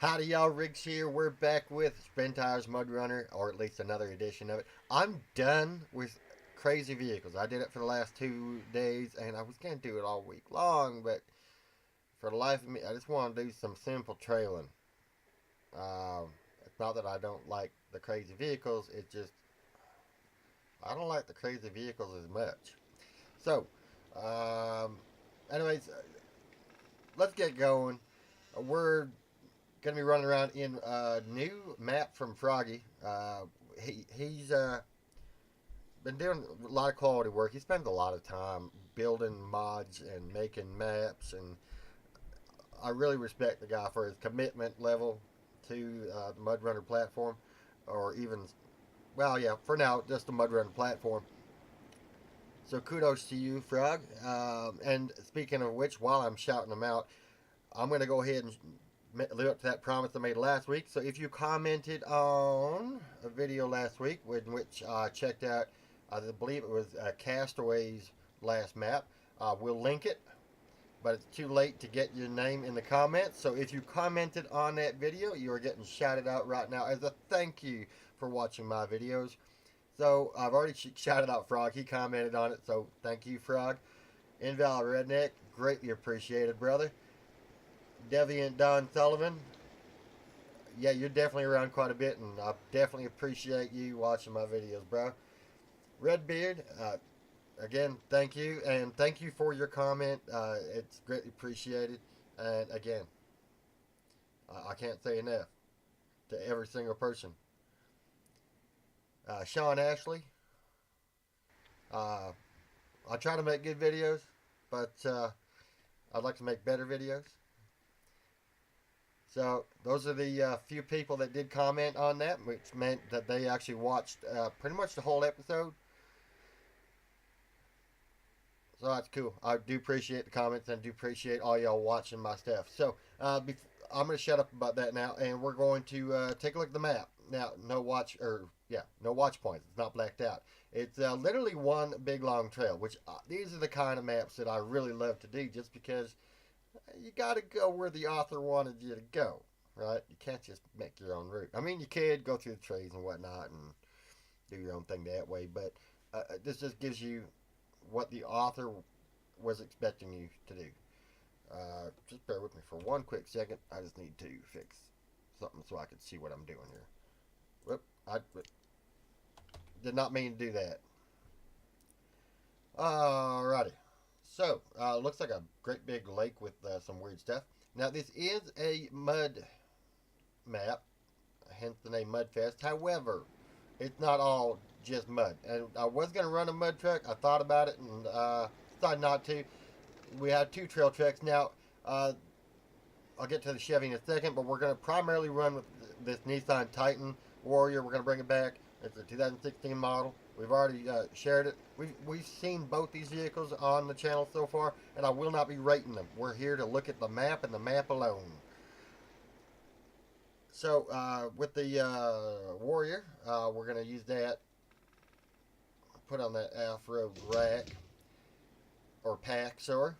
Howdy y'all, Riggs here. We're back with Spintires Mudrunner, or at least another edition of it. I'm done with crazy vehicles. I did it for the last 2 days, and I was going to do it all week long, but for the life of me, I just want to do some simple trailing. It's not that I don't like the crazy vehicles, it's just I don't like the crazy vehicles as much. So, um, anyways, let's get going. We're gonna be running around in a new map from Froggy. He's been doing a lot of quality work. He spends a lot of time building mods and making maps, and I really respect the guy for his commitment level to the Mudrunner platform, or even, well, yeah, for now, just the Mudrunner platform. So kudos to you, Frog. And speaking of which, while I'm shouting them out, I'm going to go ahead and live up to that promise I made last week. So if you commented on a video last week in which I checked out, I believe it was Castaway's last map, we'll link it, but it's too late to get your name in the comments. So if you commented on that video, you are getting shouted out right now as a thank you for watching my videos. So I've already shouted out Frog. He commented on it, so thank you, Frog. Invalid Redneck, greatly appreciated, brother. Deviant Don Sullivan, yeah, you're definitely around quite a bit, and I definitely appreciate you watching my videos, bro. Redbeard, again, thank you, and thank you for your comment. It's greatly appreciated, and again, I can't say enough to every single person. Sean Ashley, I try to make good videos, but I'd like to make better videos. So those are the few people that did comment on that, which meant that they actually watched pretty much the whole episode. So that's cool. I do appreciate the comments and do appreciate all y'all watching my stuff. So I'm going to shut up about that now, and we're going to take a look at the map. Now, no watch points. It's not blacked out. It's literally one big long trail, which these are the kind of maps that I really love to do, just because you got to go where the author wanted you to go, right? You can't just make your own route. I mean, you could go through the trees and whatnot and do your own thing that way, but this just gives you what the author was expecting you to do. Just bear with me for one quick second. I just need to fix something so I can see what I'm doing here. Whoop, I did not mean to do that. Alrighty. So, looks like a great big lake with some weird stuff. Now, this is a mud map, hence the name Mudfest. However, it's not all just mud. And I was going to run a mud truck. I thought about it and decided not to. We have two trail trucks. Now, I'll get to the Chevy in a second, but we're going to primarily run with this Nissan Titan Warrior. We're going to bring it back. It's a 2016 model. We've already shared it. We've seen both these vehicles on the channel so far, and I will not be rating them. We're here to look at the map and the map alone. So with the Warrior, we're going to use that, put on that off-road rack, or pack, sorry.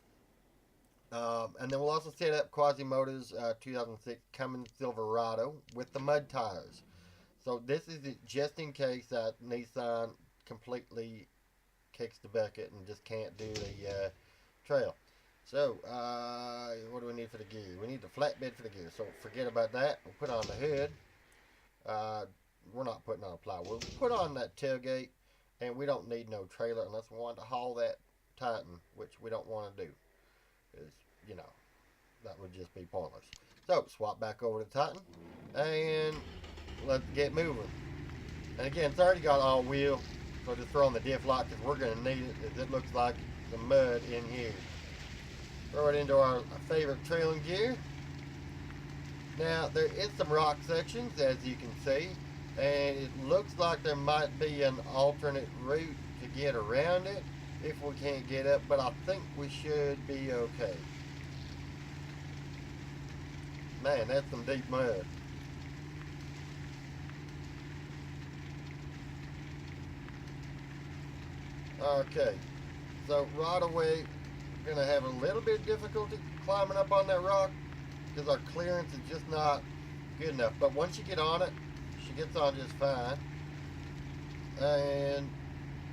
And then we'll also set up Quasimodo's 2006 Cummins Silverado with the mud tires. So this is just in case that Nissan completely kicks the bucket and just can't do the trail. So what do we need for the gear? We need the flatbed for the gear. So forget about that. We'll put on the hood. We're not putting on a plywood. We'll put on that tailgate, and we don't need no trailer unless we want to haul that Titan, which we don't want to do. Because, you know, that would just be pointless. So swap back over to Titan, and let's get moving. And again, it's already got all wheel, so just throw on the diff lock because we're going to need it, as it looks like some mud in here. Throw it into our favorite trailing gear. Now, there is some rock sections, as you can see, and it looks like there might be an alternate route to get around it if we can't get up, but I think we should be okay. Man, that's some deep mud. Okay, so right away, we're going to have a little bit of difficulty climbing up on that rock because our clearance is just not good enough. But once you get on it, she gets on just fine. And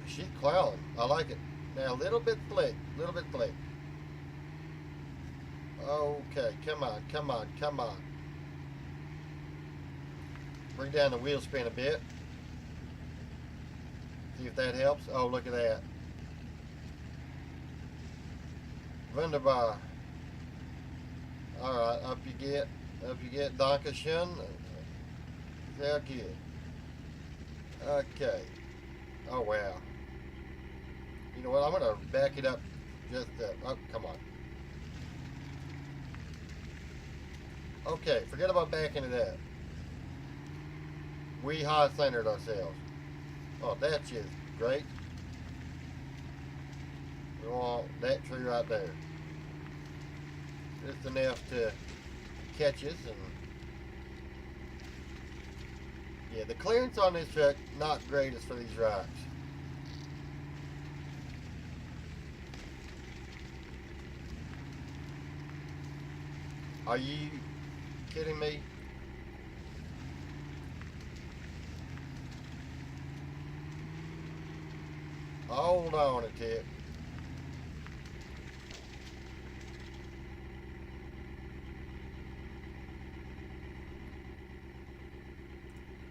she's plowing. I like it. Now, a little bit slick. A little bit slick. Okay, come on, come on, come on. Bring down the wheel spin a bit. See if that helps. Oh, look at that. Wunderbar. Alright, up you get. Up you get. Dankeschön. Sehr good. Okay. Oh, wow. You know what? I'm going to back it up just oh, come on. Okay, forget about backing it up. We high-centered ourselves. Oh, that's just great. We want that tree right there. Just enough to catch us. And yeah, the clearance on this truck, not greatest for these rocks. Are you kidding me? Hold on a tick.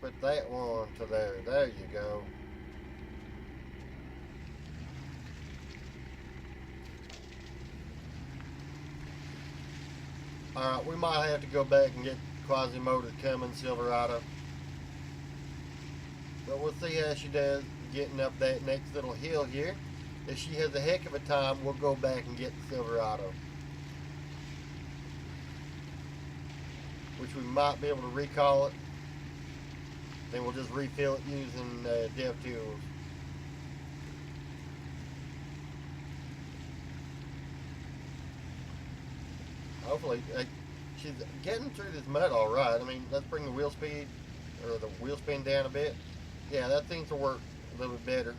Put that one to there. There you go. Alright, we might have to go back and get quasi-motored Cummins Silverado. But we'll see how she does getting up that next little hill here. If she has a heck of a time, we'll go back and get the Silverado. Which we might be able to recall it. Then we'll just refill it using dev tools. Hopefully, she's getting through this mud all right. I mean, let's bring the wheel speed, or the wheel spin down a bit. Yeah, that seems to work a little bit better.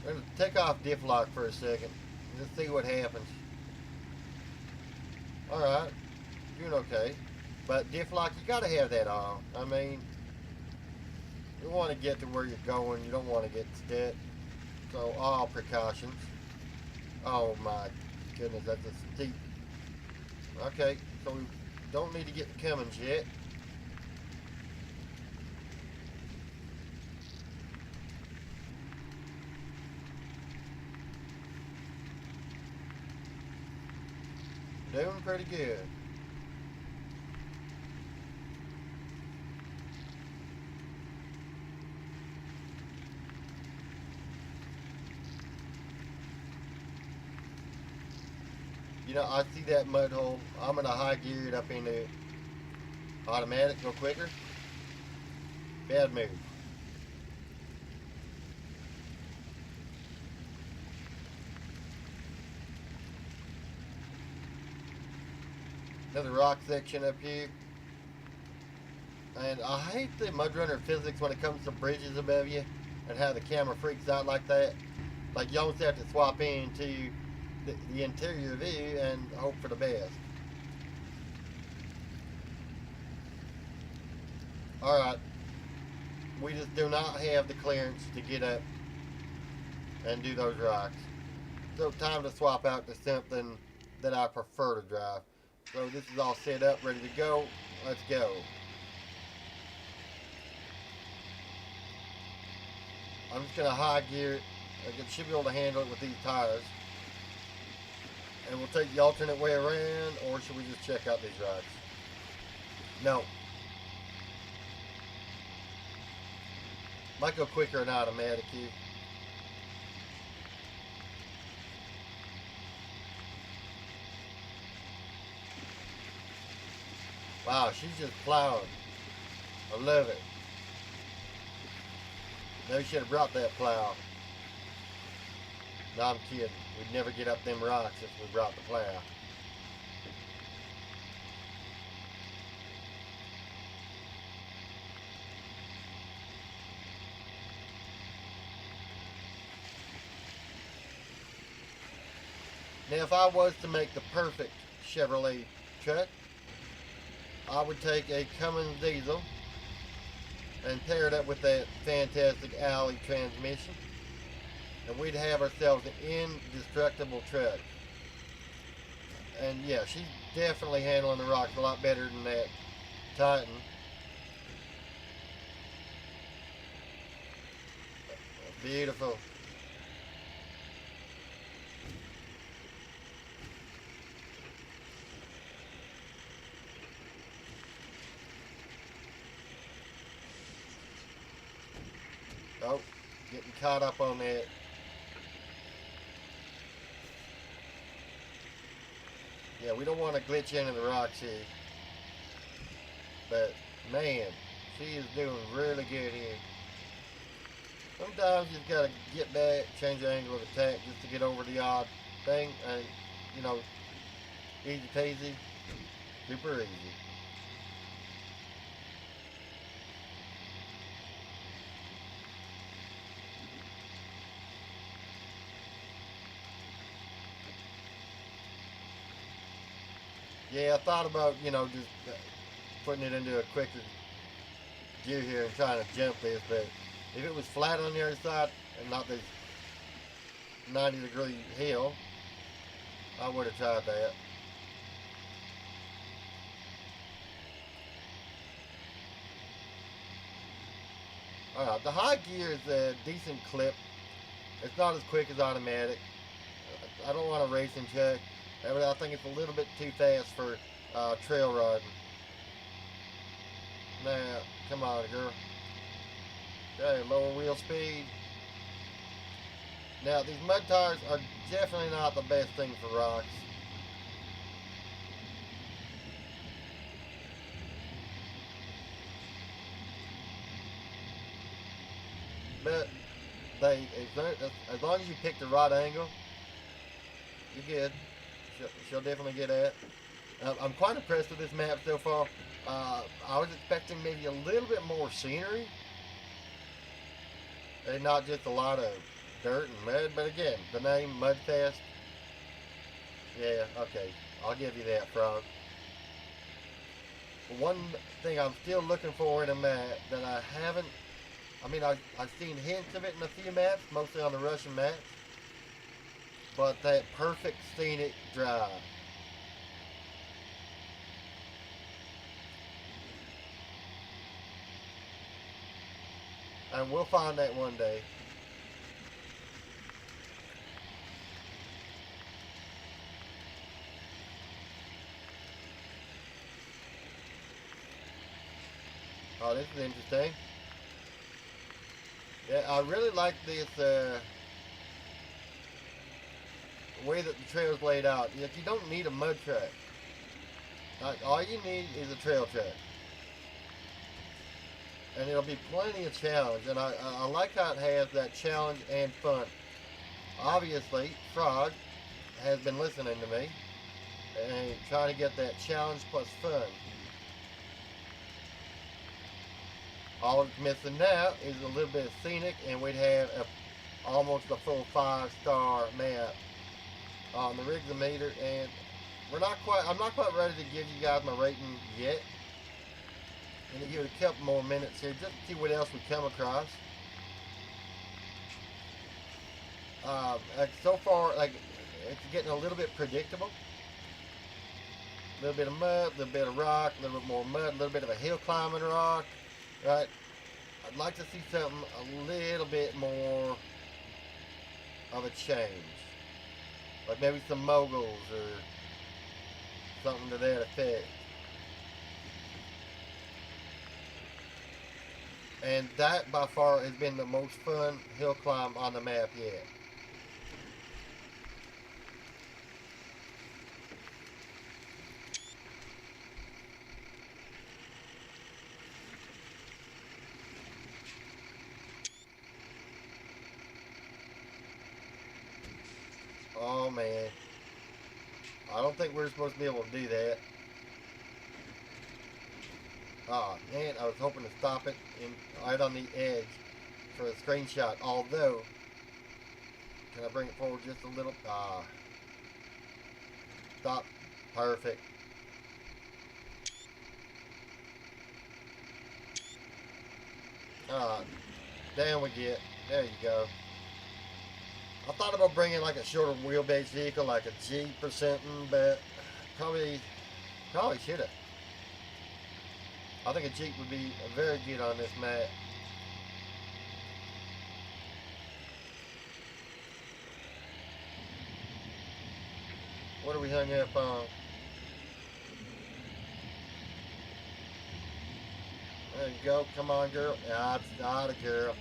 Let's take off diff lock for a second. Let's see what happens. Alright, doing okay. But diff lock, you gotta have that on. I mean, you want to get to where you're going. You don't want to get stuck. So, all precautions. Oh my goodness, that's a steep. Okay, so we don't need to get the Cummins yet. Doing pretty good. You know, I see that mud hole. I'm going to high gear it up into automatic, go quicker. Bad move. Another rock section up here. And I hate the Mudrunner physics when it comes to bridges above you and how the camera freaks out like that. Like you almost have to swap into the interior view and hope for the best. Alright, we just do not have the clearance to get up and do those rocks. So time to swap out to something that I prefer to drive. So this is all set up, ready to go. Let's go. I'm just going to high gear it. I should be able to handle it with these tires. And we'll take the alternate way around, or should we just check out these rocks? No. Might go quicker in automatic here. Wow, she's just plowing. I love it. Maybe should have brought that plow. No, I'm kidding. We'd never get up them rocks if we brought the plow. Now, if I was to make the perfect Chevrolet truck, I would take a Cummins diesel and pair it up with that fantastic alley transmission, and we'd have ourselves an indestructible truck. And yeah, she's definitely handling the rocks a lot better than that Titan. Beautiful. Oh, getting caught up on that. Yeah, we don't want to glitch into the rocks here. But, man, she is doing really good here. Sometimes you just gotta get back, change the angle of attack just to get over the odd thing, and, you know, easy peasy, super easy. Yeah, I thought about, you know, just putting it into a quicker gear here and trying to jump this, but if it was flat on the other side and not this 90-degree hill, I would have tried that. Alright, the high gear is a decent clip. It's not as quick as automatic. I don't want a racing chuck. I think it's a little bit too fast for trail riding. Now, come on, girl. Okay, lower wheel speed. Now, these mud tires are definitely not the best thing for rocks. But they, as long as you pick the right angle, you're good. She'll definitely get at. I'm quite impressed with this map so far. I was expecting maybe a little bit more scenery and not just a lot of dirt and mud. But again, the name Mudfest. Yeah, okay, I'll give you that, Frog. One thing I'm still looking for in a map that I haven't. I mean, I've seen hints of it in a few maps, mostly on the Russian maps. But that perfect scenic drive. And we'll find that one day. Oh, this is interesting. Yeah, I really like this way that the trail's laid out. You don't need a mud track. Like, all you need is a trail track. And it'll be plenty of challenge. And I like how it has that challenge and fun. Obviously, Frog has been listening to me and trying to get that challenge plus fun. All it's missing now is a little bit of scenic, and we'd have almost a full 5-star map on the RIGGSimeter. And I'm not quite ready to give you guys my rating yet. I'm going to give it a couple more minutes here just to see what else we come across. So far, like, it's getting a little bit predictable. A little bit of mud, a little bit of rock, a little bit more mud, a little bit of a hill climbing rock. Right? I'd like to see something a little bit more of a change. Like maybe some moguls or something to that effect. And that by far has been the most fun hill climb on the map yet. Oh man, I don't think we're supposed to be able to do that. Oh man, I was hoping to stop it right on the edge for a screenshot. Although, can I bring it forward just a little? Stop. Perfect. Alright. Down we get. There you go. I thought about bringing like a shorter wheelbase vehicle, like a Jeep or something, but probably should have. I think a Jeep would be very good on this mat. What are we hung up on? There you go. Come on, girl. That's not a girl.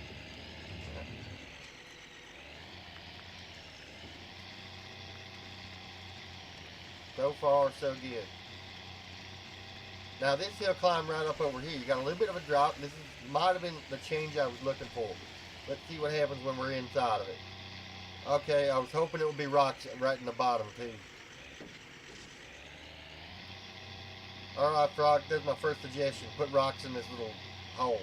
So far, so good. Now this hill climb right up over here. You got a little bit of a drop. This might have been the change I was looking for. Let's see what happens when we're inside of it. Okay, I was hoping it would be rocks right in the bottom too. Alright, Frog, there's my first suggestion. Put rocks in this little hole.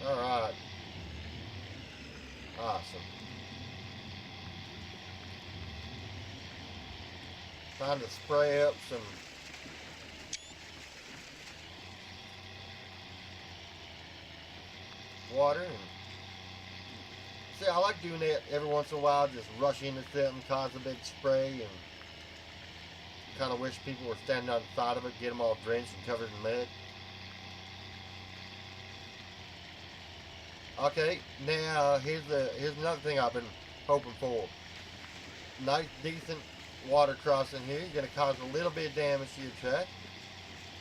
Alright. Awesome. Time to spray up some water. And see, I like doing that every once in a while, just rush into something, cause a big spray, and kind of wish people were standing on the side of it, get them all drenched and covered in mud. Okay, now here's another thing I've been hoping for. Nice, decent water crossing here. You're going to cause a little bit of damage to your truck.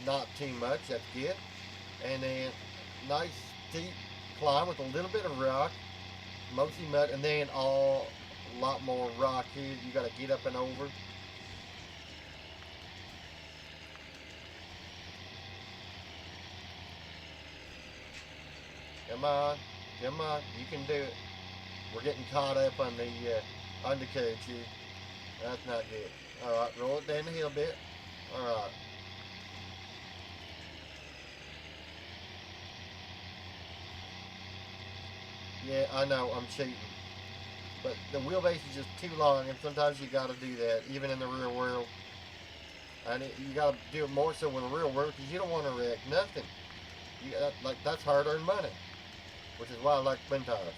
Not too much, that's good. And then nice steep climb with a little bit of rock, mostly mud, and then a lot more rock here. You got to get up and over. Come on. Come on, you can do it. We're getting caught up on the undercarriage here. That's not good. Alright, roll it down the hill a bit. Alright. Yeah, I know, I'm cheating. But the wheelbase is just too long, and sometimes you gotta do that, even in the real world. And you gotta do it more so in the real world, because you don't want to wreck nothing. That's hard-earned money. Which is why I like Spintires,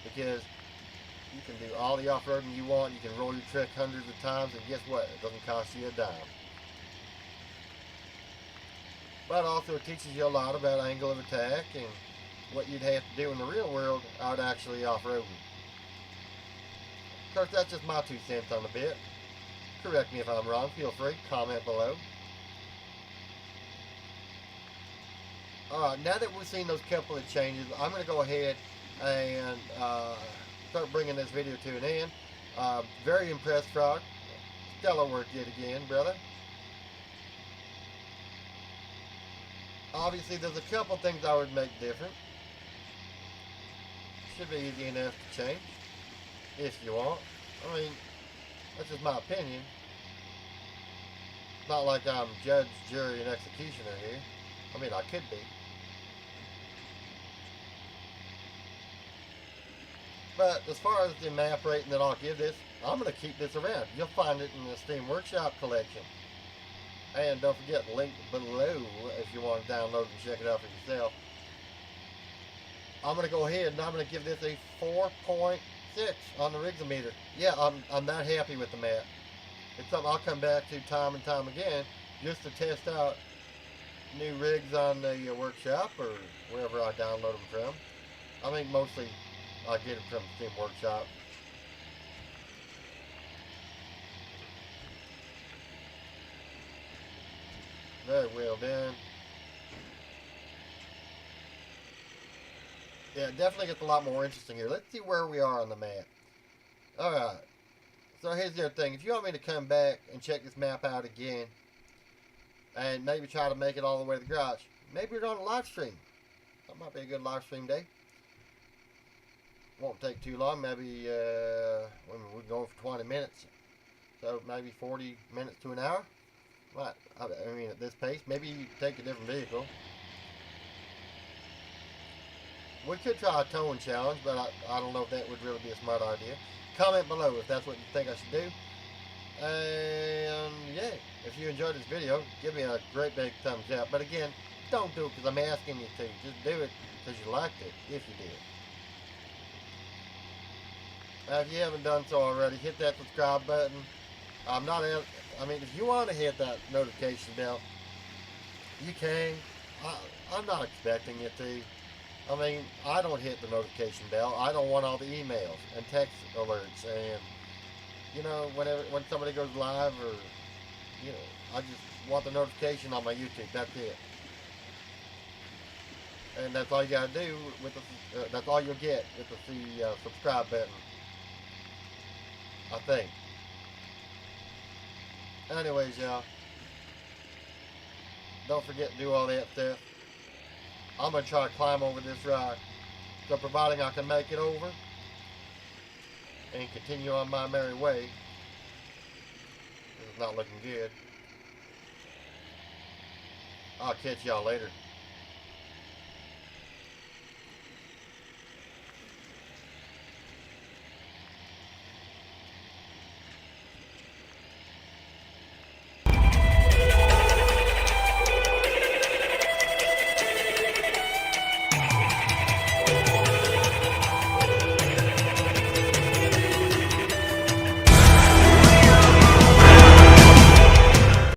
because you can do all the off-roading you want. You can roll your truck hundreds of times, and guess what? It doesn't cost you a dime. But also it teaches you a lot about angle of attack and what you'd have to do in the real world out actually off-roading. Of course, that's just my 2 cents on the bit. Correct me if I'm wrong. Feel free. Comment below. Alright, now that we've seen those couple of changes, I'm going to go ahead and start bringing this video to an end. Very impressed, Frog. Stellar work yet again, brother. Obviously, there's a couple things I would make different. Should be easy enough to change, if you want. I mean, that's just my opinion. Not like I'm judge, jury, and executioner here. I mean, I could be. But as far as the map rating that I'll give this, I'm going to keep this around. You'll find it in the Steam Workshop collection. And don't forget, link below if you want to download and check it out for yourself. I'm going to go ahead and I'm going to give this a 4.6 on the RIGGSimeter. Yeah, I'm that happy with the map. It's something I'll come back to time and time again just to test out new rigs on the workshop or wherever I download them from. I mean, mostly I get them from the Steam Workshop. Very well done. Yeah, it definitely gets a lot more interesting here. Let's see where we are on the map. Alright. So here's the other thing. If you want me to come back and check this map out again, and maybe try to make it all the way to the garage, maybe we're on a live stream. That might be a good live stream day. won't take too long. Maybe we're going for 20 minutes, so maybe 40 minutes to an hour. Right. I mean, at this pace, maybe you take a different vehicle. We could try a towing challenge, but I don't know if that would really be a smart idea. Comment below if that's what you think I should do. And yeah, if you enjoyed this video, give me a great big thumbs up. But again, don't do it because I'm asking you to. Just do it because you liked it, if you did. Now, if you haven't done so already, hit that subscribe button. I mean, if you want to hit that notification bell, you can. I'm not expecting you to. I mean, I don't hit the notification bell. I don't want all the emails and text alerts and, you know, when somebody goes live or, you know, I just want the notification on my YouTube. That's it. And that's all you gotta do with the. That's all you'll get with the subscribe button, I think. Anyways, y'all, don't forget to do all that stuff. I'm going to try to climb over this rock. So providing I can make it over and continue on my merry way. This is not looking good. I'll catch y'all later.